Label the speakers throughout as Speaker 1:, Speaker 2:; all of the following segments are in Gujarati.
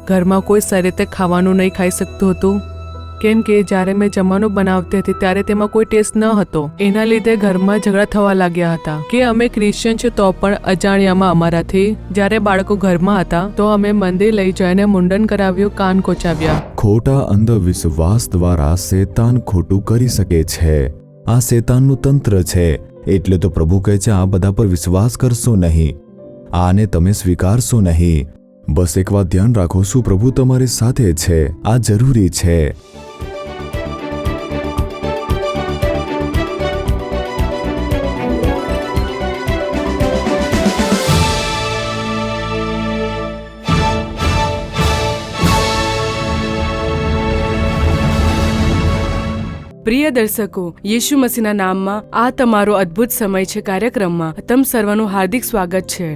Speaker 1: ઘરમાં કોઈ સારી રીતે ખાવાનું નહીં ખાઈ શકતું હતું, કેમ કે જ્યારે મેં જમવાનું બનાવતી હતી ત્યારે તેમાં કોઈ ટેસ્ટ ન હતો. એના લીધે ઘરમાં ઝઘડા થવા લાગ્યા હતા કે અમે ક્રિશ્ચિયન છે તો પણ અજાણ્યામાં અમારાથી જ્યારે બાળકો ઘરમાં હતા તો અમે મંદિર લઈ જઈને મુંડન કરાવ્યું, કાન કોચાવ્યા.
Speaker 2: ખોટા અંધવિશ્વાસ દ્વારા શેતાન ખોટું કરી શકે છે. આ શેતાનનું તંત્ર છે. એટલે તો પ્રભુ કહે છે આ બધા પર વિશ્વાસ કરશો નહીં, આને તમે સ્વીકારશો નહીં. બસ એક વાત ધ્યાન રાખો, શું પ્રભુ તમારી સાથે છે? આ જરૂરી છે.
Speaker 3: પ્રિય દર્શકો, યેશુ મસીહના નામમાં આ તમારો અદ્ભુત સમય છે કાર્યક્રમમાં તમ સર્વનું હાર્દિક સ્વાગત છે.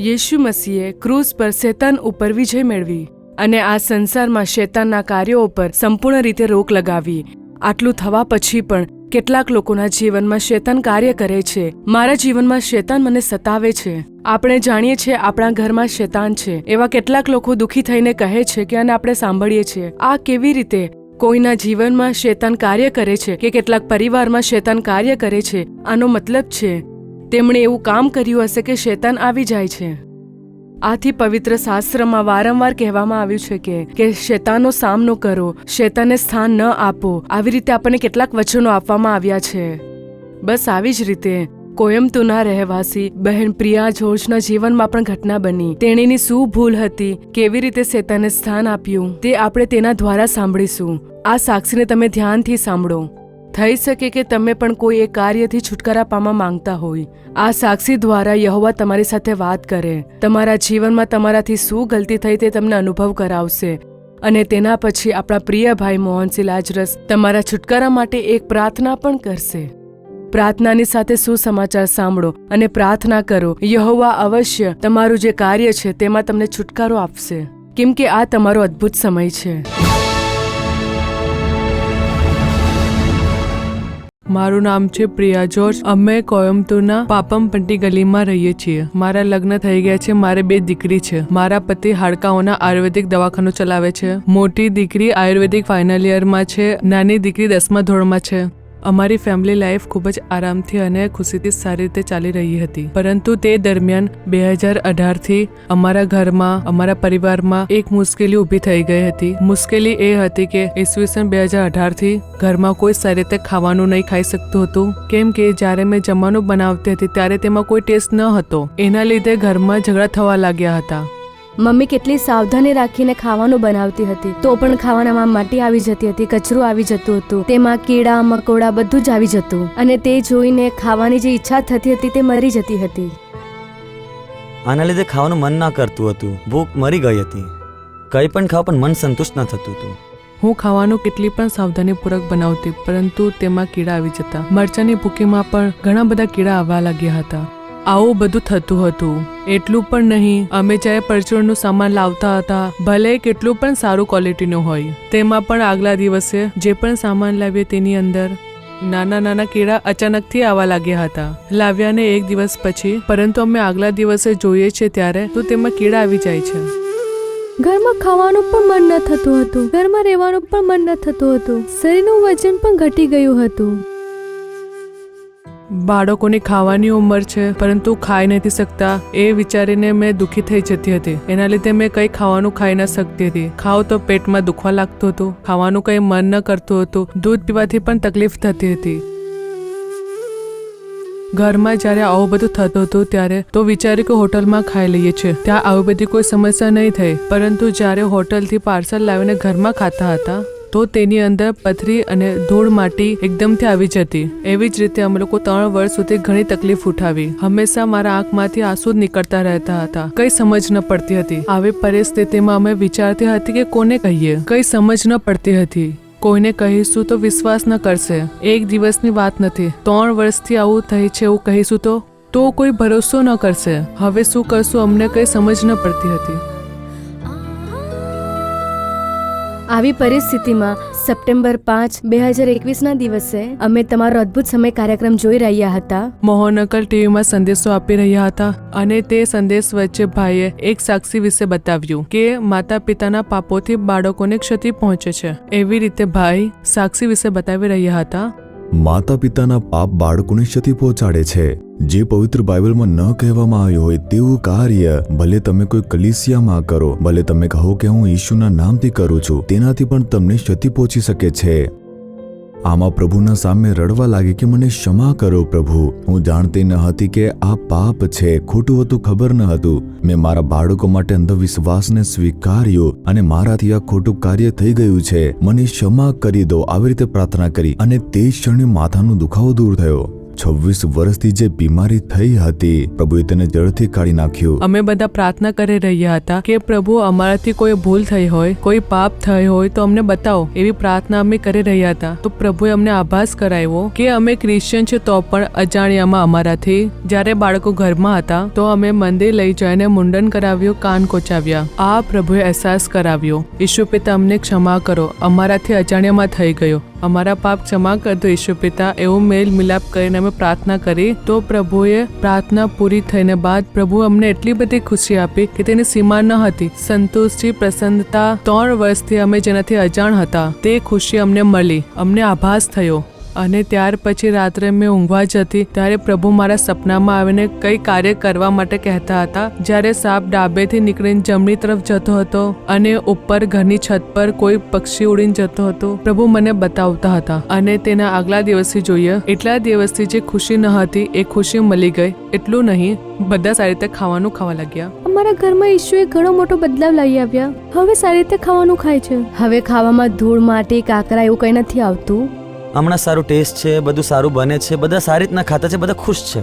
Speaker 3: યેશુ મસીહે ક્રૂસ પર શેતાન ઉપર વિજય મેળવી અને આ સંસારમાં શેતાનના કાર્યો ઉપર સંપૂર્ણ રીતે રોક લગાવી. આટલું થવા પછી પણ કેટલાક લોકોના જીવનમાં શેતાન કાર્ય કરે છે. મારા જીવનમાં શેતાન મને સતાવે છે. આપણે જાણીએ છીએ આપણા ઘરમાં શેતાન છે. એવા કેટલાક લોકો દુઃખી થઈને કહે છે કે અને આપણે સાંભળીએ છીએ આ કેવી રીતે કોઈના જીવનમાં શેતાન કાર્ય કરે છે કે કેટલાક પરિવારમાં શેતાન કાર્ય કરે છે. આનો મતલબ છે તેમણે એવું કામ કર્યું હશે કે શેતાન આવી જાય છે. આથી પવિત્ર શાસ્ત્રમાં વારંવાર કહેવામાં આવ્યું છે કે શેતાનનો સામનો કરો, શેતાનને સ્થાન ન આપો. આવી રીતે આપણને કેટલાક વચનો આપવામાં આવ્યા છે. બસ આવી જ રીતે કોયમ્બતુરના રહેવાસી બહેન પ્રિયા જોર્જના જીવનમાં પણ ઘટના બની. તેણીની શું ભૂલ હતી, કેવી રીતે શેતાને સ્થાન આપ્યું, તે આપણે તેના દ્વારા સાંભળીશું. આ સાક્ષીને તમે ધ્યાનથી સાંભળો. થઈ શકે કે તમે પણ કોઈ એક કાર્યથી છુટકારા પામવા માંગતા હોય. આ સાક્ષી દ્વારા યહોવા તમારી સાથે વાત કરે, તમારા જીવનમાં તમારાથી શું ગલતી થઈ તે તમને અનુભવ કરાવશે. અને તેના પછી આપણા પ્રિય ભાઈ મોહનસિંહ લાજરસ તમારા છુટકારા માટે એક પ્રાર્થના પણ કરશે. પ્રાર્થનાની સાથે સુસમાચાર સાંભળો અને પ્રાર્થના કરો. યહોવા અવશ્ય તમારું જે કાર્ય છે તેમાં તમને છુટકારો આપશે, કેમ કે આ તમારો અદ્ભુત સમય છે.
Speaker 1: મારું નામ છે પ્રિયા જોર્જ. અમે કોયમ્બતુરના પાપમપટ્ટી ગલીમાં રહીએ છીએ. મારા લગ્ન થઈ ગયા છે. મારે 2 દીકરી છે. મારા પતિ હાડકાઓના આયુર્વેદિક દવાખાનું ચલાવે છે. મોટી દીકરી આયુર્વેદિક ફાઇનલ યરમાં છે, નાની દીકરી 10મા ધોરણમાં છે. અમારી ફેમિલી લાઈફ ખૂબ જ આરામથી અને ખુશીથી સારી રીતે ચાલી રહી હતી. પરંતુ તે દરમિયાન 2018થી અમારા ઘરમાં, અમારા પરિવારમાં એક મુશ્કેલી ઊભી થઈ ગઈ હતી. મુશ્કેલી એ હતી કે ઈસવીસન 2018થી ઘરમાં કોઈ સારી રીતે ખાવાનું નહીં ખાઈ શકતું હતું, કેમ કે જ્યારે મેં જમવાનું બનાવતી હતી ત્યારે તેમાં કોઈ ટેસ્ટ ન હતો. એના લીધે ઘરમાં ઝઘડા થવા લાગ્યા હતા.
Speaker 4: મમ્મી કેટલી સાવધાની રાખીને ખાવાનું બનાવતી હતી તો પણ ખાવાનામાં માટી આવી જતી હતી, કચરું આવી જતું હતું, તેમાં કીડા મકોડા બધું જ આવી જતું અને તે જોઈને ખાવાની જે ઈચ્છા થતી હતી તે મરી જતી હતી.
Speaker 5: આના લીધે ખાવાનું મન ના કરતું હતું. ભૂખ મરી ગઈ હતી. કંઈ પણ ખાવ પણ મન સંતુષ્ટ ન થતું હતું.
Speaker 1: હું ખાવાનું કેટલી પણ સાવધાનીપૂર્વક બનાવતી, પરંતુ તેમાં કીડા આવી જતા. મરચાની ભૂકીમાં પણ ઘણા બધા કીડા આવવા લાગ્યા હતા. આવું બધું થતું હતું. એટલું પણ નહીં, અમે જ્યારે પરચૂરણનું સામાન લાવતા હતા, ભલે કેટલું પણ સારું ક્વોલિટીનું હોય, તેમાં પણ આગલા દિવસે જે પણ સામાન લાવીએ તેની અંદર નાના નાના કીડા અચાનકથી આવવા લાગ્યા હતા. લાવ્યાને 1 દિવસ પછી, પરંતુ અમે આગલા દિવસે જોઈએ છીએ ત્યારે તો તેમાં કીડા આવી જાય છે.
Speaker 4: ઘરમાં ખાવાનું પણ મન ન થતું હતું, ઘરમાં રહેવાનું પણ મન ન થતું હતું, શરીરનું વજન પણ ઘટી ગયું હતું.
Speaker 1: બાળકોની ખાવાની ઉંમર છે પરંતુ ખાઈ નથી શકતા એ વિચારીને મેં દુઃખી થઈ જતી હતી. એના લીધે મેં કંઈ ખાવાનું ખાઈ ન શકતી હતી. ખાવ તો પેટમાં દુખવા લાગતું હતું, ખાવાનું કંઈ મન ન કરતું હતું, દૂધ પીવાથી પણ તકલીફ થતી હતી. ઘરમાં જ્યારે આવું બધું થતું હતું ત્યારે તો વિચાર્યું કે હોટલમાં ખાઈ લઈએ છીએ, ત્યાં આવી બધી કોઈ સમસ્યા નહીં થઈ. પરંતુ જ્યારે હોટલથી પાર્સલ લાવીને ઘરમાં ખાતા હતા તો તેની અંદર પથરી અને ધૂળ માટી એકદમથી આવી જતી. એવી જ રીતે અમે લોકો 3 વર્ષ સુધી ઘણી તકલીફ ઉઠાવી. હંમેશા મારા આંખમાંથી આંસુ જ નીકળતા રહેતા હતા. કઈ સમજ ન પડતી હતી. આવી પરિસ્થિતિમાં અમે વિચારતી હતી કે કોને કહીએ, કઈ સમજ ન પડતી હતી. કોઈને કહીશું તો વિશ્વાસ ન કરશે. એક દિવસની વાત નથી, 3 વર્ષથી આવું થઈ છે એવું કહીશું તો કોઈ ભરોસો ન કરશે. હવે શું કરશું અમને કઈ સમજ ન પડતી હતી.
Speaker 4: આવી પરિસ્થિતિમાં સપ્ટેમ્બર 5, 2021ના દિવસે અમે તમારો અદ્ભુત સમય કાર્યક્રમ જોઈ રહ્યા હતા.
Speaker 1: મોહનકલ ટીવીમાં સંદેશો આપી રહ્યા હતા અને તે સંદેશ વચ્ચે ભાઈએ એક સાક્ષી વિશે બતાવ્યું કે માતા પિતાના પાપોથી બાળકોને ક્ષતિ પહોંચે છે. એવી રીતે ભાઈ સાક્ષી વિશે બતાવી રહ્યા હતા.
Speaker 2: માતા પિતાના પાપ બાળકોને ક્ષતિ પહોંચાડે છે. જે પવિત્ર બાઇબલમાં ન કહેવામાં આવ્યું હોય તેવું કાર્ય ભલે તમે કોઈ કલીસિયામાં કરો, ભલે તમે કહો કે હું ઈશુના નામથી કરું છું, તેનાથી પણ તમને ક્ષતિ પહોંચી શકે છે. આમાં પ્રભુના સામે રડવા લાગે કે મને ક્ષમા કરો પ્રભુ, હું જાણતી ન હતી કે આ પાપ છે, ખોટું હતું, ખબર ન હતું. મેં મારા બાળકો માટે અંધવિશ્વાસને સ્વીકાર્યો અને મારાથી આ ખોટું કાર્ય થઈ ગયું છે, મને ક્ષમા કરી દો, આવી રીતે પ્રાર્થના કરી અને તે ક્ષણે માથાનો દુખાવો દૂર થયો. 26 વર્ષથી જે બીમારી થઈ હતી પ્રભુએ તેને જડથી કાઢી નાખ્યું.
Speaker 1: અમે બધા પ્રાર્થના કરી રહ્યા હતા કે પ્રભુ અમારાથી કોઈ ભૂલ થઈ હોય, કોઈ પાપ થઈ હોય તો અમને બતાવો. એવી પ્રાર્થના અમે કરી રહ્યા હતા. તો પ્રભુએ અમને આભાસ કરાવ્યો કે અમે ક્રિશ્ચિયન છે તો પણ અજાણ્યામાં અમારાથી જ્યારે બાળકો ઘરમાં હતા તો અમે મંદિર લઈ જઈને મુંડન કરાવ્યું, કાન કોચાવ્યા. આ પ્રભુએ અહેસાસ કરાવ્યો. ઈશુ પિતા અમને ક્ષમા કરો, અમારાથી અજાણ્યામાં થઈ ગયો, અમારા પાપ ક્ષમા કરતો ઈશુ પિતા. એવું મેલ મિલાપ કરીને અમે પ્રાર્થના કરી તો પ્રભુએ પ્રાર્થના પૂરી થઈને બાદ પ્રભુ અમને એટલી બધી ખુશી આપી કે તેની સીમા ન હતી. સંતુષ્ટિ, પ્રસન્નતા, 3 વર્ષથી અમે જેનાથી અજાણ હતા તે ખુશી અમને મળી. અમને આભાસ થયો. અને ત્યાર પછી રાત્રે મેં ઊંઘવા જતી ત્યારે પ્રભુ મારા સપનામાં આવીને કઈ કાર્ય કરવા માટે કહેતા હતા. જ્યારે સાપ ડાબેથી નીકળીને જમણી તરફ જતો હતો અને ઉપર ઘરની છત પર કોઈ પક્ષી ઉડીને જતો હતો, પ્રભુ મને બતાવતા હતા. અને તેના આગલા દિવસથી જોઈએ એટલા દિવસથી જે ખુશી ન હતી એ ખુશી મળી ગઈ. એટલું નહીં, બધા સારી રીતે ખાવાનું ખાવા લાગ્યા.
Speaker 4: અમારા ઘરમાં ઈશુએ ઘણો મોટો બદલાવ લાવી આવ્યા. હવે સારી રીતે ખાવાનું ખાય છે. હવે ખાવામાં ધૂળ, માટી, કાકરા એવું કંઈ નથી આવતું.
Speaker 5: હમણાં સારું ટેસ્ટ છે, બધું સારું બને છે, બધા સારી રીતના ખાતા છે, બધા ખુશ છે.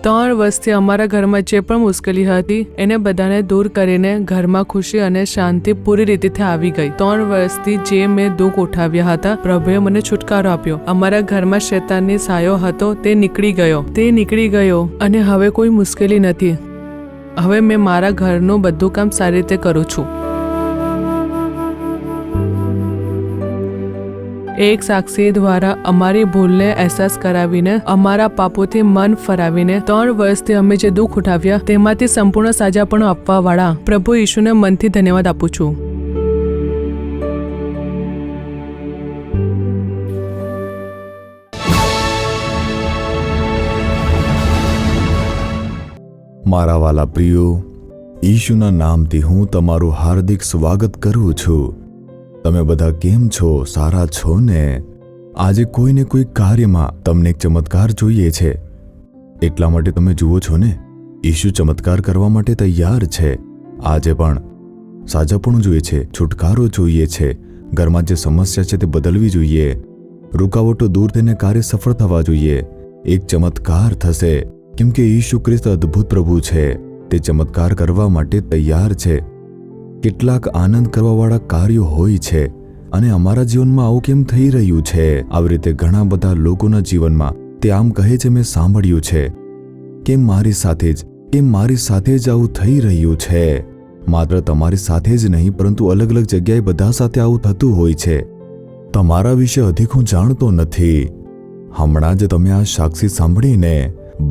Speaker 1: 3 વર્ષથી અમારા ઘરમાં જે પણ મુશ્કેલી હતી એને બધાને દૂર કરીને ઘરમાં ખુશી અને શાંતિ પૂરી રીતે આવી ગઈ. 3 વર્ષથી જે મેં દુઃખ ઉઠાવ્યા હતા પ્રભુએ મને છુટકારો આપ્યો. અમારા ઘરમાં શૈતાનની સાયો હતો તે નીકળી ગયો અને હવે કોઈ મુશ્કેલી નથી. હવે મેં મારા ઘરનું બધું કામ સારી રીતે કરું છું. એક સાક્ષી દ્વારા અમારી ભૂલને અહેસાસ કરાવીને, અમારા પાપોથી મન ફરાવીને 3 વર્ષથી અમે જે દુઃખ ઉઠાવ્યા તેમાંથી સંપૂર્ણ સાજાપણું આપવા વાળા પ્રભુ ઈશુને મનથી ધન્યવાદ આપું છું.
Speaker 2: મારા વાલા પ્રિયો, ઈશુના નામથી હું તમારું હાર્દિક સ્વાગત કરું છું. તમે બધા કેમ છો? સારા છો ને? આજે કોઈને કોઈ કાર્યમાં તમને એક ચમત્કાર જોઈએ છે એટલા માટે તમે જુઓ છો ને. ઈશુ ચમત્કાર કરવા માટે તૈયાર છે. આજે પણ સાજાપણું જોઈએ છે, છુટકારો જોઈએ છે, ઘરમાં જે સમસ્યા છે તે બદલવી જોઈએ, રૂકાવટો દૂર થઈને કાર્ય સફળ થવા જોઈએ. એક ચમત્કાર થશે કેમ કે ઈશુ ખ્રિસ્ત અદ્ભુત પ્રભુ છે. તે ચમત્કાર કરવા માટે તૈયાર છે. કેટલાક આનંદ કરવાવાળા કાર્યો હોય છે અને અમારા જીવનમાં આવું કેમ થઈ રહ્યું છે? આવી રીતે ઘણા બધા લોકોના જીવનમાં તે આમ કહે છે, મેં સાંભળ્યું છે કે મારી સાથે જ આવું થઈ રહ્યું છે. માત્ર તમારી સાથે જ નહીં પરંતુ અલગ અલગ જગ્યાએ બધા સાથે આવું થતું હોય છે. તમારા વિશે અધિક હું જાણતો નથી. હમણાં જ તમે આ સાક્ષી સાંભળીને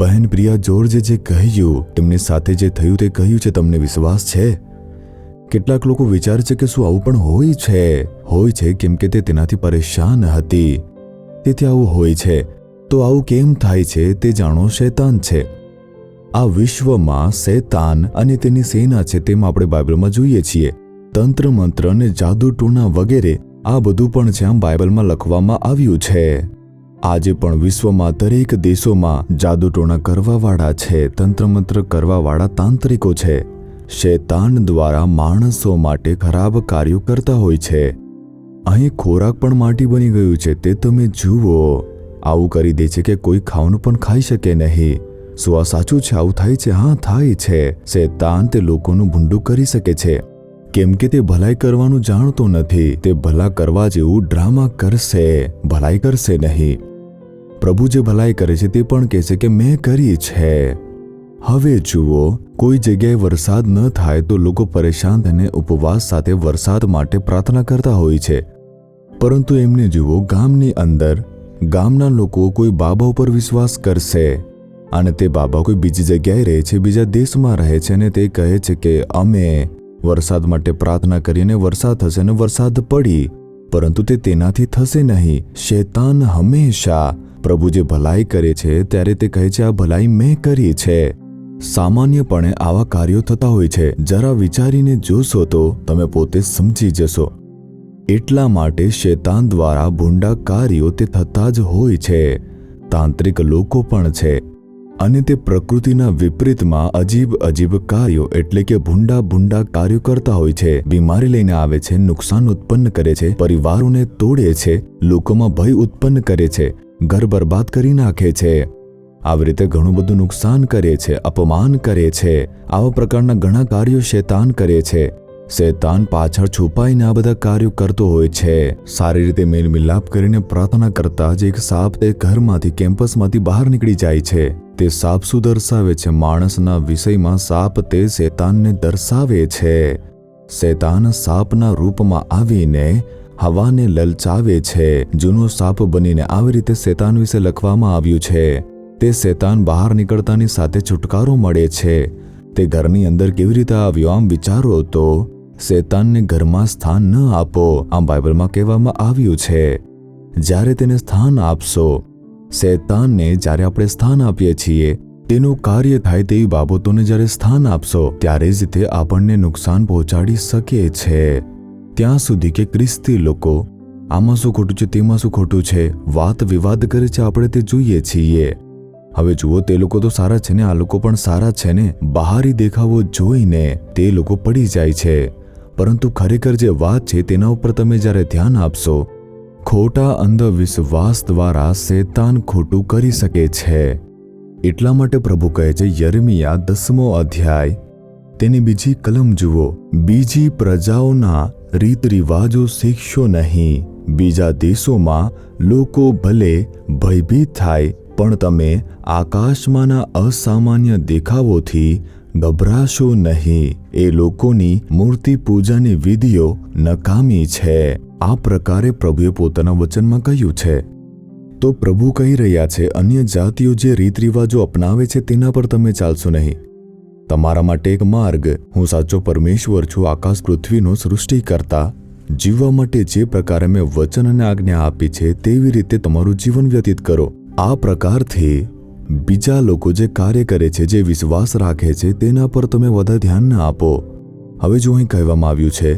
Speaker 2: બહેન પ્રિયા જોર્જે જે કહ્યું, તેમની સાથે જે થયું તે કહ્યું છે, તમને વિશ્વાસ છે? કેટલાક લોકો વિચારે છે કે શું આવું પણ હોય છે કેમ કે તે તેનાથી પરેશાન હતી તેથી આવું હોય છે. તો આવું કેમ થાય છે તે જાણો. શૈતાન છે. આ વિશ્વમાં શૈતાન અને તેની સેના છે તેમ આપણે બાઇબલમાં જોઈએ છીએ. તંત્ર મંત્ર અને જાદુ ટોણા વગેરે આ બધું પણ છે આમ બાઇબલમાં લખવામાં આવ્યું છે. આજે પણ વિશ્વમાં દરેક દેશોમાં જાદુ ટોણા કરવાવાળા છે, તંત્ર મંત્ર કરવાવાળા તાંત્રિકો છે. શૈતાન દ્વારા માણસો માટે ખરાબ કાર્યો કરતા હોય છે. અહીં ખોરાક પણ માટી બની ગયું છે તે તમે જુઓ. આવું કરી દે છે કે કોઈ ખાવાનું પણ ખાઈ શકે નહીં. શું આ સાચું છે? આવું થાય છે? હા, થાય છે. શૈતાન તે લોકોનું ભૂંડું કરી શકે છે કેમ કે તે ભલાઈ કરવાનું જાણતો નથી. તે ભલા કરવા જેવું ડ્રામા કરશે, ભલાઈ કરશે નહીં. પ્રભુ જે ભલાઈ કરે છે તે પણ કહેશે કે મેં કરી છે. હવે જુઓ, કોઈ જગ્યાએ વરસાદ ન થાય તો લોકો પરેશાન થઈને ઉપવાસ સાથે વરસાદ માટે પ્રાર્થના કરતા હોય છે. પરંતુ એમને જુઓ, ગામની અંદર ગામના લોકો કોઈ બાબા ઉપર વિશ્વાસ કરશે અને તે બાબા કોઈ બીજી જગ્યાએ રહે છે, બીજા દેશમાં રહે છે અને તે કહે છે કે અમે વરસાદ માટે પ્રાર્થના કરીને વરસાદ થશે અને વરસાદ પડી, પરંતુ તે તેનાથી થશે નહીં. શૈતાન હંમેશા પ્રભુ જે ભલાઈ કરે છે ત્યારે તે કહે છે આ ભલાઈ મેં કરી છે. સામાન્યપણે આવા કાર્યો થતા હોય છે. જરા વિચારીને જોશો તો તમે પોતે સમજી જશો. એટલા માટે શૈતાન દ્વારા ભૂંડા કાર્યો તે થતા જ હોય છે. તાંત્રિક લોકો પણ છે અને તે પ્રકૃતિના વિપરીતમાં અજીબ કાર્યો એટલે કે ભૂંડા કાર્યો કરતા હોય છે. બીમારી લઈને આવે છે, નુકસાન ઉત્પન્ન કરે છે, પરિવારોને તોડે છે, લોકોમાં ભય ઉત્પન્ન કરે છે, ઘર બરબાદ કરી નાખે છે. આવી રીતે ઘણું બધું નુકસાન કરે છે, અપમાન કરે છે. આવા પ્રકારના ઘણા કાર્યો શૈતાન કરે છે. શૈતાન પાછળ છુપાઈને આ બધા કાર્યો કરતો હોય છે. સારી રીતે મેલ મિલાપ કરીને પ્રાર્થના કરતા જ એક સાપ તે ઘરમાંથી, કેમ્પસમાંથી બહાર નીકળી જાય છે. તે સાપ શું દર્શાવે છે? માણસના વિષયમાં સાપ તે શૈતાનને દર્શાવે છે. શૈતાન સાપના રૂપમાં આવીને હવાને લલચાવે છે. જૂનો સાપ બનીને આવી રીતે શૈતાન વિશે લખવામાં આવ્યું છે. તે શૈતાન બહાર નીકળતાની સાથે છુટકારો મળે છે. તે ઘરની અંદર કેવી રીતે આવ્યો? આમ વિચારો તો શૈતાનને ઘરમાં સ્થાન ન આપો. આમ બાઇબલમાં કહેવામાં આવ્યું છે. જ્યારે તેને સ્થાન આપશો, શૈતાનને જ્યારે આપણે સ્થાન આપીએ છીએ, તેનું કાર્ય થાય તેવી બાબતોને જ્યારે સ્થાન આપશો, ત્યારે જ તે આપણને નુકસાન પહોંચાડી શકે છે. ત્યાં સુધી કે ખ્રિસ્તી લોકો આમાં શું ખોટું છે, તેમાં શું ખોટું છે, વાત વિવાદ કરે છે, આપણે તે જોઈએ છીએ. હવે જુઓ, તે લોકો તો સારા છે ને, આ લોકો પણ સારા છે ને, બહારી દેખાવો જોઈને તે લોકો પડી જાય છે. પરંતુ ખરેખર જે વાત છે તેના ઉપર તમે જ્યારે ધ્યાન આપશો, ખોટા અંધવિશ્વાસ દ્વારા શૈતાન ખોટું કરી શકે છે. એટલા માટે પ્રભુ કહે છે, યર્મિયા 10મો અધ્યાય તેની બીજી કલમ જુઓ, બીજી પ્રજાઓના રીત રિવાજો શીખશો નહીં. બીજા દેશોમાં લોકો ભલે ભયભીત થાય, પણ તમે આકાશમાંના અસામાન્ય દેખાવોથી ગભરાશો નહીં. એ લોકોની મૂર્તિ પૂજાની વિધિઓ નકામી છે. આ પ્રકારે પ્રભુએ પોતાના વચનમાં કહ્યું છે. તો પ્રભુ કહી રહ્યા છે, અન્ય જાતિઓ જે રીત રિવાજો અપનાવે છે તેના પર તમે ચાલશો નહીં. તમારા માટે એક માર્ગ, હું સાચો પરમેશ્વર છું, આકાશ પૃથ્વીનો સૃષ્ટિકર્તા. જીવવા માટે જે પ્રકારે મેં વચન અને આજ્ઞા આપી છે તેવી રીતે તમારું જીવન વ્યતીત કરો. આ પ્રકારથી બીજા લોકો જે કાર્ય કરે છે, જે વિશ્વાસ રાખે છે, તેના પર તમે વધારે ધ્યાન ન આપો. હવે જો અહીં કહેવામાં આવ્યું છે,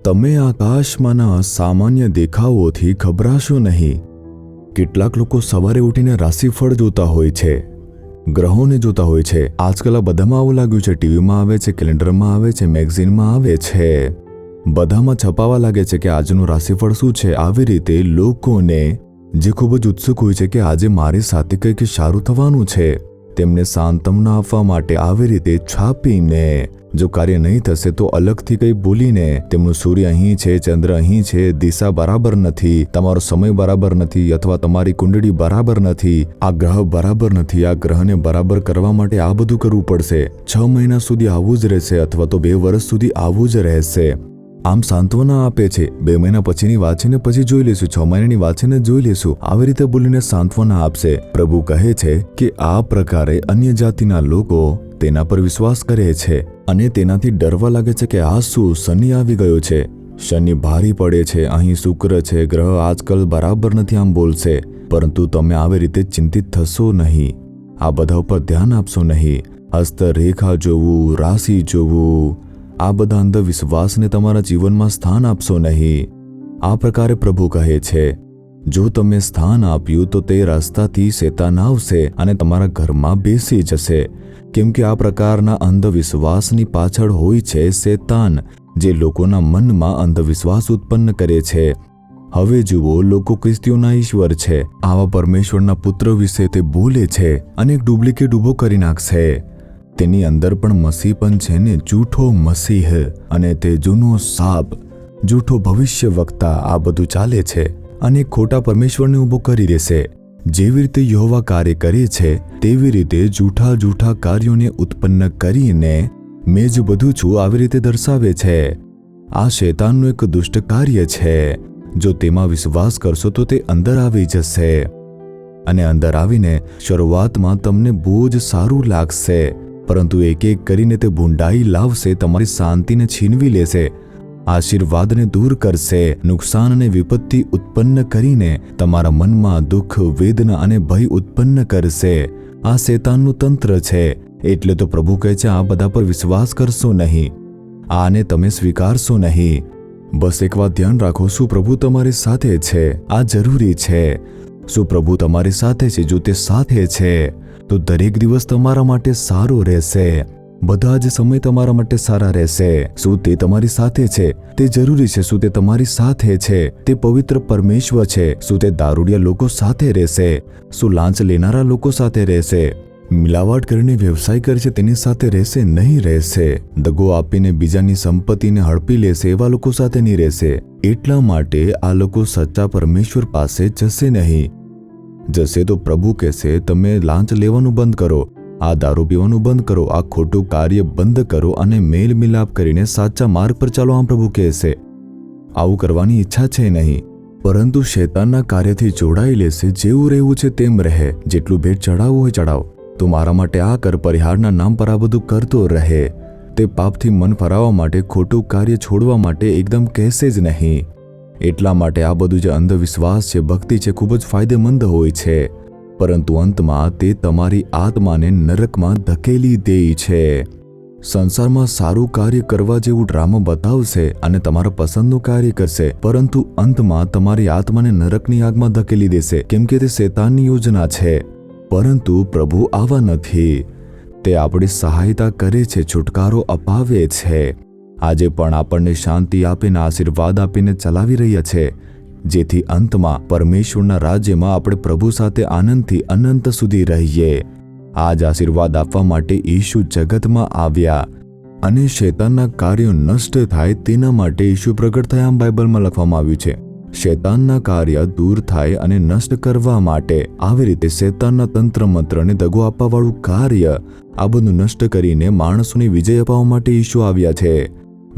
Speaker 2: તમે આકાશમાંના સામાન્ય દેખાવોથી ગભરાશો નહીં. કેટલાક લોકો સવારે ઉઠીને રાશિફળ જોતા હોય છે, ગ્રહોને જોતા હોય છે. આજકાલ આ બધામાં આવું લાગ્યું છે. ટીવીમાં આવે છે, કેલેન્ડરમાં આવે છે, મેગઝીનમાં આવે છે, બધામાં છપાવા લાગે છે કે આજનું રાશિફળ શું છે. આવી રીતે લોકોને જે ખૂબ જ ઉત્સુક હોય છે કે આજે મારી સાથે કંઈક સારું થવાનું છે, તેમને સાંત્વના આપવા માટે આવી રીતે છાપીને, જો કાર્ય નહીં થશે તો અલગથી કંઈ બોલીને, તેમનું સૂર્ય અહીં છે, ચંદ્ર અહીં છે, દિશા બરાબર નથી, તમારો સમય બરાબર નથી, અથવા તમારી કુંડળી બરાબર નથી, આ ગ્રહ બરાબર નથી, આ ગ્રહને બરાબર કરવા માટે આ બધું કરવું પડશે, 6 મહિના સુધી આવું જ રહેશે, અથવા તો 2 વર્ષ સુધી આવું જ રહેશે. આમ સાંત્વના આપે છે. 2 મહિના પછીની વાત છે ને પછી જોઈ લેશું, 6 મહિનાની વાત છે ને જોઈ લેશું, આવી રીતે બોલીને સાંત્વના આપશે. પ્રભુ કહે છે કે આ પ્રકારે અન્ય જાતિના લોકો તેના પર વિશ્વાસ કરે છે અને તેનાથી ડરવા લાગે છે કે આ શું, શનિ આવી ગયો છે, શનિ ભારી પડે છે, અહીં શુક્ર છે, ગ્રહ આજકાલ બરાબર નથી, આમ બોલશે. પરંતુ તમે આવી રીતે ચિંતિત થશો નહીં, આ બધા ઉપર ધ્યાન આપશો નહીં. હસ્તરેખા જોવું, રાશિ જોવું, આ બધા અંધવિશ્વાસને તમારા જીવનમાં સ્થાન આપશો નહીં. આ પ્રકારે પ્રભુ કહે છે, જો તમે સ્થાન આપ્યું તો તે રસ્તાથી શૈતાન આવશે અને તમારા ઘરમાં બેસી જશે. કેમ કે આ પ્રકારના અંધવિશ્વાસની પાછળ હોય છે શૈતાન, જે લોકોના મનમાં અંધવિશ્વાસ ઉત્પન્ન કરે છે. હવે જુઓ, લોકો ખ્રિસ્તીઓના ઈશ્વર છે, આવા પરમેશ્વરના પુત્ર વિશે તે બોલે છે અને એક ડુપ્લિકેટ ઊભો કરી નાખશે. તેની અંદર પણ મસીહ પણ છે ને, જૂઠો મસીહ અને તે જૂનો સાપ, જૂઠો ભવિષ્ય વક્તા, આ બધું ચાલે છે અને ખોટા પરમેશ્વરને ઊભો કરી દેશે. જેવી રીતે યહોવા કાર્ય કરે છે તેવી રીતે જૂઠા કાર્યોને ઉત્પન્ન કરીને મેં જ બધું છું આવી રીતે દર્શાવે છે. આ શૈતાનનું એક દુષ્ટ કાર્ય છે. જો તેમાં વિશ્વાસ કરશો તો તે અંદર આવી જશે અને અંદર આવીને શરૂઆતમાં તમને બહુ જ સારું લાગશે, પરંતુ એક એક કરીને તે ભૂંડાઈ લાવશે, તમારી શાંતિને છીનવી લેશે, આશીર્વાદને દૂર કરશે, નુકસાન અને વિપત્તિ ઉત્પન્ન કરીને તમારા મનમાં દુઃખ, વેદના અને ભય ઉત્પન્ન કરશે. આ શૈતાનનું તંત્ર છે. એટલે તો પ્રભુ કહે છે આ બધા પર વિશ્વાસ કરશો નહીં, આને તમે સ્વીકારશો નહીં. બસ એક વાત ધ્યાન રાખો, શું પ્રભુ તમારી સાથે છે? આ જરૂરી છે. શું પ્રભુ તમારી સાથે છે? જો તે સાથે છે તો દરેક દિવસ તમારા માટે સારો રહેશે, બધા જ સમય તમારા માટે સારા રહેશે. શું તે તમારી સાથે છે? તે જરૂરી છે. શું તે તમારી સાથે છે? તે પવિત્ર પરમેશ્વર છે. શું તે દારૂડિયા લોકો સાથે રહેશે? શું લાંચ લેનારા લોકો સાથે રહેશે? મિલાવટ કરીને વ્યવસાય કરે છે તેની સાથે રહેશે? નહીં રહેશે. દગો આપીને બીજાની સંપત્તિને હડપી લેશે એવા લોકો સાથે નહીં રહેશે. એટલા માટે આ લોકો સચ્ચા પરમેશ્વર પાસે જશે નહીં. જશે તો પ્રભુ કહેશે તમે લાંચ લેવાનું બંધ કરો, આ દારૂ પીવાનું બંધ કરો, આ ખોટું કાર્ય બંધ કરો અને મેલ મિલાપ કરીને સાચા માર્ગ પર ચાલો. આમ પ્રભુ કહેશે. આવું કરવાની ઈચ્છા છે નહીં, પરંતુ શૈતાનના કાર્યથી જોડાઈ લેશે. જેવું રહેવું છે તેમ રહે, જેટલું ભેટ ચડાવવું હોય ચડાવ, તું મારા માટે આ કર, પરિહારના નામ પર આ બધું કરતો રહે. તે પાપથી મન ફરાવવા માટે, ખોટું કાર્ય છોડવા માટે એકદમ કહેશે જ નહીં. એટલા માટે આ બધું જે અંધવિશ્વાસ છે, ભક્તિ છે, ખૂબ જ ફાયદેમંદ હોય છે, પરંતુ અંતમાં તે તમારી આત્માને નરકમાં ધકેલી દે છે. સંસારમાં સારું કાર્ય કરવા જેવું ડ્રામા બતાવશે અને તમારા પસંદનું કાર્ય કરશે, પરંતુ અંતમાં તમારી આત્માને નરકની આગમાં ધકેલી દેશે, કેમ કે તે શૈતાનની યોજના છે. પરંતુ પ્રભુ આવા નથી. તે આપણી સહાયતા કરે છે, છુટકારો અપાવે છે. આજે પણ આપણને શાંતિ આપીને, આશીર્વાદ આપીને ચલાવી રહ્યા છે, જેથી અંતમાં પરમેશ્વરના રાજ્યમાં આપણે પ્રભુ સાથે આનંદથી અનંત સુધી રહીએ. આ જ આશીર્વાદ આપવા માટે ઈશુ જગતમાં આવ્યા અને શૈતાનના કાર્યો નષ્ટ થાય તેના માટે ઈશુ પ્રગટ થયા. આમ બાઇબલમાં લખવામાં આવ્યું છે, શૈતાનના કાર્ય દૂર થાય અને નષ્ટ કરવા માટે. આવી રીતે શૈતાનના તંત્ર મંત્રને દગો આપવાવાળું કાર્ય આ બધું નષ્ટ કરીને માણસોને વિજય અપાવવા માટે ઈશુ આવ્યા છે.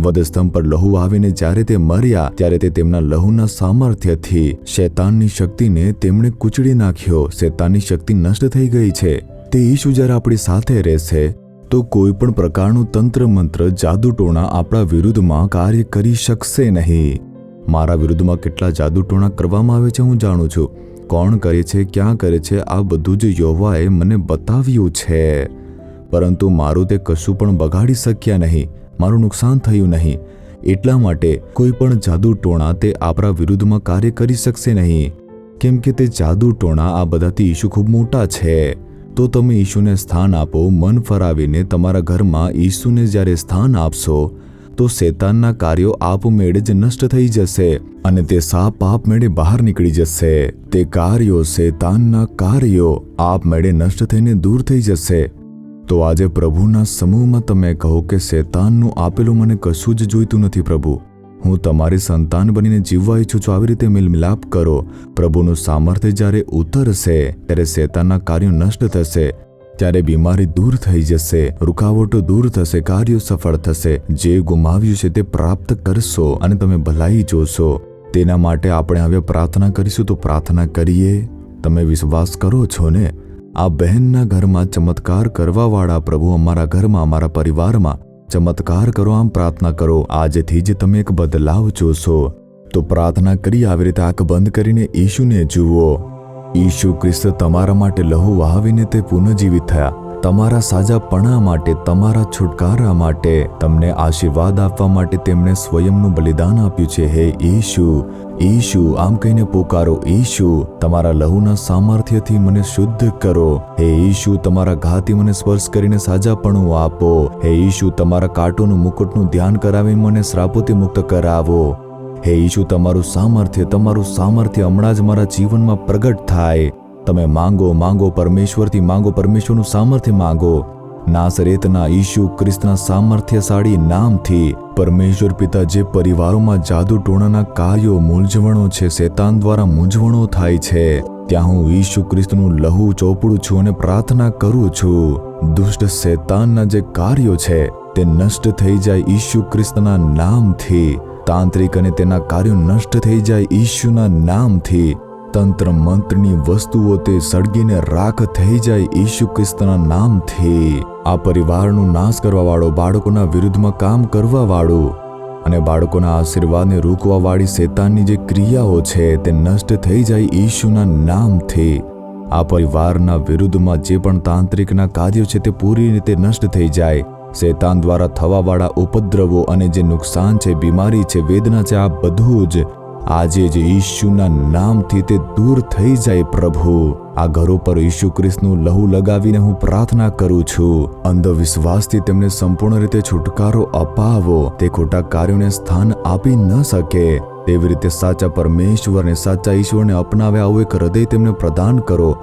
Speaker 2: વધસ્તંભ પર લહુ આવીને જ્યારે તે મર્યા ત્યારે તે તેમના લહુના સામર્થ્યથી શૈતાનની શક્તિને તેમણે કૂચડી નાખ્યો. શૈતાનની શક્તિ નષ્ટ થઈ ગઈ છે. તે ઈશુ જ્યારે આપણી સાથે રહેશે તો કોઈ પણ પ્રકારનું તંત્ર મંત્ર, જાદુ ટોણા આપણા વિરુદ્ધમાં કાર્ય કરી શકશે નહીં. મારા વિરુદ્ધમાં કેટલા જાદુ ટોણા કરવામાં આવે છે હું જાણું છું. કોણ કરે છે, ક્યાં કરે છે, આ બધું જ યહોવાએ મને બતાવ્યું છે. પરંતુ મારું તે કશું પણ બગાડી શક્યા નહીં, મારું નુકસાન થયું નહીં. એટલા માટે કોઈ પણ જાદુ ટોણા તે આપણા વિરુદ્ધમાં કાર્ય કરી શકશે નહીં, કેમ કે તે જાદુ ટોણા આ બધાથી ઈશુ ખૂબ મોટા છે. તો તમે ઈશુને સ્થાન આપો. મન ફરાવીને તમારા ઘરમાં ઈશુને જ્યારે સ્થાન આપશો તો શૈતાનના કાર્યો આપમેળે જ નષ્ટ થઈ જશે અને તે સાપ આપમેળે બહાર નીકળી જશે. તે કાર્યો, શૈતાનના કાર્યો આપમેળે નષ્ટ થઈને દૂર થઈ જશે. તો આજે પ્રભુના સમૂહમાં તમે કહો કે શૈતાનનું આપેલું મને કશું જ જોઈતું નથી પ્રભુ, હું તમારી સંતાન બનીને જીવવા ઈચ્છું છું. આવી રીતે મેલમિલાપ કરો. પ્રભુનું સામર્થ્ય જ્યારે ઉતરશે ત્યારે શૈતાનના કાર્યો નષ્ટ થશે, ત્યારે બીમારી દૂર થઈ જશે, રૂકાવટો દૂર થશે, કાર્યો સફળ થશે. જે ગુમાવ્યું છે તે પ્રાપ્ત કરશો અને તમે ભલાઈ જોશો. તેના માટે આપણે હવે પ્રાર્થના કરીશું. તો પ્રાર્થના કરીએ. તમે વિશ્વાસ કરો છો ને? આ બહેનના ઘરમાં ચમત્કાર કરવાવાળા પ્રભુ અમારા ઘરમાં, અમારા પરિવારમાં ચમત્કાર કરો. આમ પ્રાર્થના કરો. આજથી જ તમે એક બદલાવ જોશો. તો પ્રાર્થના કરી. આવી રીતે આંખ બંધ કરીને ઈશુને જુઓ. ઈશુ ખ્રિસ્ત તમારા માટે લહુ વહાવીને તે પુનઃજીવિત થયા, તમારા સાજાપણા માટે, તમારા છુટકારા માટે, તમને આશીર્વાદ આપવા માટે તેમણે સ્વયંનું બલિદાન આપ્યું છે. હે ઈશુ, ઈશુ આમ કહીને પોકારો. ઈશુ તમારા લહુના સામર્થ્યથી મને શુદ્ધ કરો. હે ઈશુ તમારા ઘાથી મને સ્પર્શ કરીને સાજાપણું આપો. હે ઈશુ તમારા કાંટોનું મુકુટનું ધ્યાન કરાવીને મને શ્રાપોથી મુક્ત કરાવો. હે ઈશુ તમારું સામર્થ્ય હમણાં જ મારા જીવનમાં પ્રગટ થાય. તમે માંગો, માંગો પરમેશ્વરથી માંગો, પરમેશ્વરનું સામર્થ્ય માંગો. નાસરેતના ઈશુ ખ્રિસ્તના સામર્થ્યશાળી નામથી પરમેશ્વર પિતા જે પરિવારોમાં જાદુ ટોણાના કાર્યો, મૂંઝવણો છે, શૈતાન દ્વારા મૂંઝવણો થાય છે, ત્યાં હું ઈસુ ખ્રિસ્તનું લહુ ચોપડું છું અને પ્રાર્થના કરું છું દુષ્ટ શૈતાનના જે કાર્યો છે તે નષ્ટ થઈ જાય ઈસુ ખ્રિસ્તના નામથી. તાંત્રિક અને તેના કાર્યો નષ્ટ થઈ જાય ઈશુના નામથી. તંત્ર મંત્રની વસ્તુઓ તે સળગીને રાખ થઈ જાય ઈસુ ખ્રિસ્તના નામથી. આ પરિવારનો નાશ કરવા વાળો, બાળકોના વિરુદ્ધમાં કામ કરવા વાળો અને બાળકોના આશીર્વાદને રોકવા વાળી શૈતાનની જે ક્રિયાઓ છે તે નષ્ટ થઈ જાય ઈશુના નામથી. આ પરિવારના વિરુદ્ધમાં જે પણ તાંત્રિકના કાર્યો છે તે પૂરી રીતે નષ્ટ થઈ જાય. શૈતાન દ્વારા થવાવાળા ઉપદ્રવો અને જે નુકસાન છે, બીમારી છે, વેદના છે, આ બધું જ આજે જ ઈશુના નામથી તે દૂર થઈ જાય. પ્રભુ, આ ઘરો પર ઈસુ ખ્રિસ્તનું લહુ લગાવીને હું પ્રાર્થના કરું છું. અંધવિશ્વાસથી તેમને સંપૂર્ણ રીતે છુટકારો અપાવો. તે ખોટા કાર્યોને સ્થાન આપી ન શકે તેવી રીતે સાચા પરમેશ્વરને, સાચા ઈશ્વરને અપનાવે આવું એક હૃદય તેમને પ્રદાન કરો.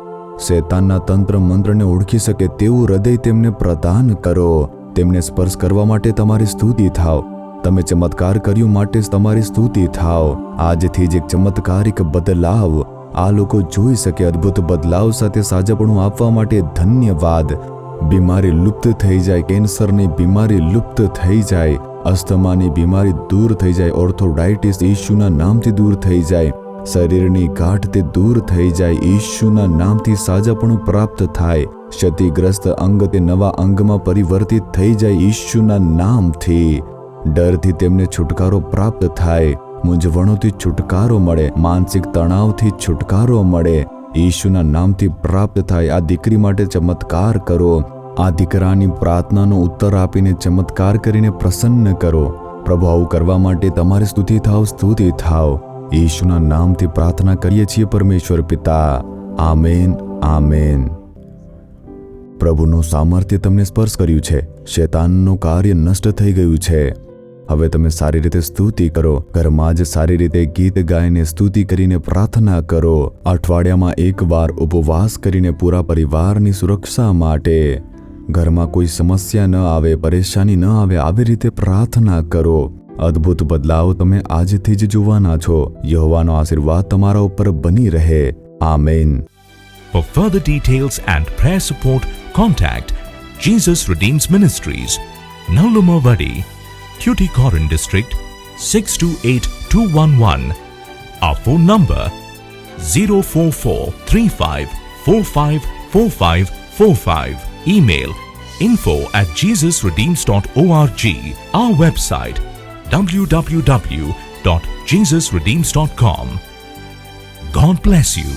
Speaker 2: શૈતાનના તંત્ર મંત્રને ઓળખી શકે તેવું હૃદય તેમને પ્રદાન કરો. તેમને સ્પર્શ કરવા માટે તમારી સ્તુતિ થાવ. તમે ચમત્કાર કર્યું માટે જ તમારી સ્તુતિ થાવ. આજથી જ એક ચમત્કારિક બદલાવ આ લોકો જોઈ શકે. અદ્ભુત બદલાવ સાથે સાજાપણું આપવા માટે ધન્યવાદ. બીમારી લુપ્ત થઈ જાય, કેન્સરની બીમારી લુપ્ત થઈ જાય, અસ્થમાની બીમારી દૂર થઈ જાય, ઓર્થોડાઇટિસ ઈશુના નામથી દૂર થઈ જાય, શરીરની ગાંઠ તે દૂર થઈ જાય, ઈશુના નામથી સાજાપણું પ્રાપ્ત થાય, ક્ષતિગ્રસ્ત અંગ તે નવા અંગમાં પરિવર્તિત થઈ જાય ઈશુના નામથી. ડરથી તેમને છુટકારો પ્રાપ્ત થાય, મૂંઝવણોથી છુટકારો મળે, માનસિક તણાવથી છુટકારો મળે, ઈશુના નામથી પ્રાપ્ત થાય. આ દીકરી માટે ચમત્કાર કરો. આ દીકરાની પ્રાર્થનાનો ઉત્તર આપીને ચમત્કાર કરીને પ્રસન્ન કરો. પ્રભુ, આવું કરવા માટે તમારી સ્તુતિ થાવ, સ્તુતિ થાવ. ઈશુના નામથી પ્રાર્થના કરીએ છીએ પરમેશ્વર પિતા. આમેન, આમેન. પ્રભુનું સામર્થ્ય તમને સ્પર્શ કર્યું છે. શૈતાનનું કાર્ય નષ્ટ થઈ ગયું છે. હવે તમે સારી રીતે સ્તુતિ કરો. ઘરમાં જ સારી રીતે ગીત ગાઈને સ્તુતિ કરીને પ્રાર્થના કરો. અઠવાડિયામાં એકવાર ઉપવાસ કરીને પૂરા પરિવારની સુરક્ષા માટે, ઘરમાં કોઈ સમસ્યા ન આવે, પરેશાની ન આવે, આવી રીતે પ્રાર્થના કરો. અદ્ભુત બદલાવ તમે આજથી જ જોવાના છો. યહોવાનો આશીર્વાદ તમારા ઉપર બની રહે. Amen.
Speaker 6: For further details and prayer support, contact Jesus Redeems Ministries, Nallumavadi, Tuticorin District, 628211. Our phone number 04435454545. Email info@jesusredeems.org. Our website www.jesusredeems.com. God bless you.